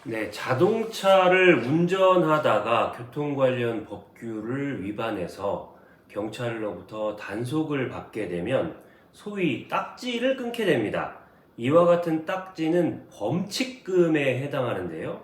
네, 자동차를 운전하다가 교통 관련 법규를 위반해서 경찰로부터 단속을 받게 되면 소위 딱지를 끊게 됩니다. 이와 같은 딱지는 범칙금에 해당하는데요.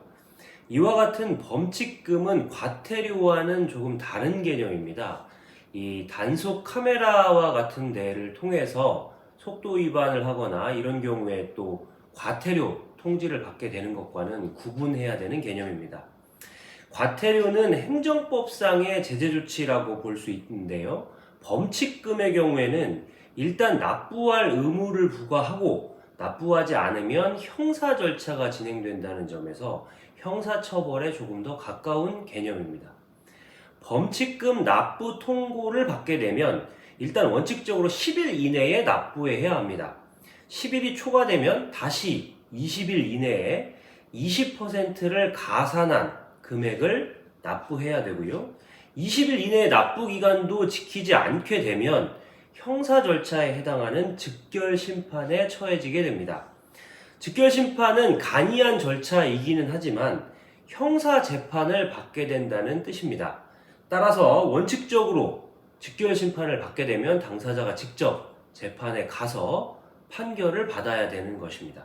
이와 같은 범칙금은 과태료와는 조금 다른 개념입니다. 이 단속 카메라와 같은 데를 통해서 속도 위반을 하거나 이런 경우에 또 과태료 통지를 받게 되는 것과는 구분해야 되는 개념입니다. 과태료는 행정법상의 제재 조치라고 볼 수 있는데요. 범칙금의 경우에는 일단 납부할 의무를 부과하고 납부하지 않으면 형사 절차가 진행된다는 점에서 형사처벌에 조금 더 가까운 개념입니다. 범칙금 납부 통고를 받게 되면 일단 원칙적으로 10일 이내에 납부해야 합니다. 10일이 초과되면 다시 20일 이내에 20%를 가산한 금액을 납부해야 되고요. 20일 이내에 납부 기간도 지키지 않게 되면 형사 절차에 해당하는 즉결 심판에 처해지게 됩니다. 즉결 심판은 간이한 절차이기는 하지만 형사 재판을 받게 된다는 뜻입니다. 따라서 원칙적으로 즉결 심판을 받게 되면 당사자가 직접 재판에 가서 판결을 받아야 되는 것입니다.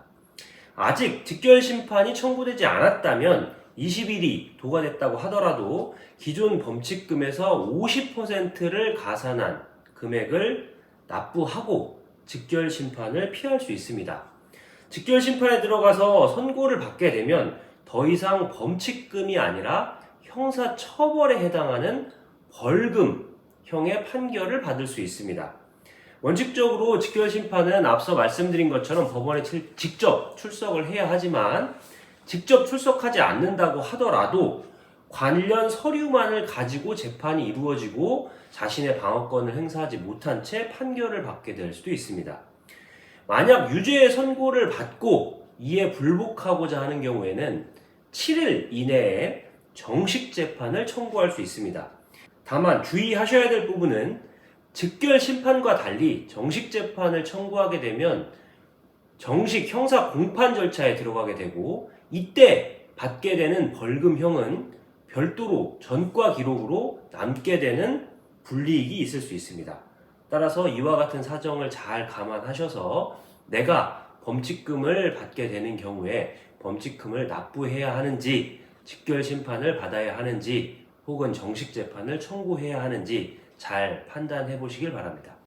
아직 즉결 심판이 청구되지 않았다면 20일이 도과됐다고 하더라도 기존 범칙금에서 50%를 가산한 금액을 납부하고 즉결 심판을 피할 수 있습니다. 즉결 심판에 들어가서 선고를 받게 되면 더 이상 범칙금이 아니라 형사 처벌에 해당하는 벌금형의 판결을 받을 수 있습니다. 원칙적으로 즉결 심판은 앞서 말씀드린 것처럼 법원에 직접 출석을 해야 하지만 직접 출석하지 않는다고 하더라도 관련 서류만을 가지고 재판이 이루어지고 자신의 방어권을 행사하지 못한 채 판결을 받게 될 수도 있습니다. 만약 유죄의 선고를 받고 이에 불복하고자 하는 경우에는 7일 이내에 정식 재판을 청구할 수 있습니다. 다만 주의하셔야 될 부분은 즉결 심판과 달리 정식 재판을 청구하게 되면 정식 형사 공판 절차에 들어가게 되고 이때 받게 되는 벌금형은 별도로 전과 기록으로 남게 되는 불이익이 있을 수 있습니다. 따라서 이와 같은 사정을 잘 감안하셔서 내가 범칙금을 받게 되는 경우에 범칙금을 납부해야 하는지, 즉결 심판을 받아야 하는지, 혹은 정식 재판을 청구해야 하는지 잘 판단해 보시길 바랍니다.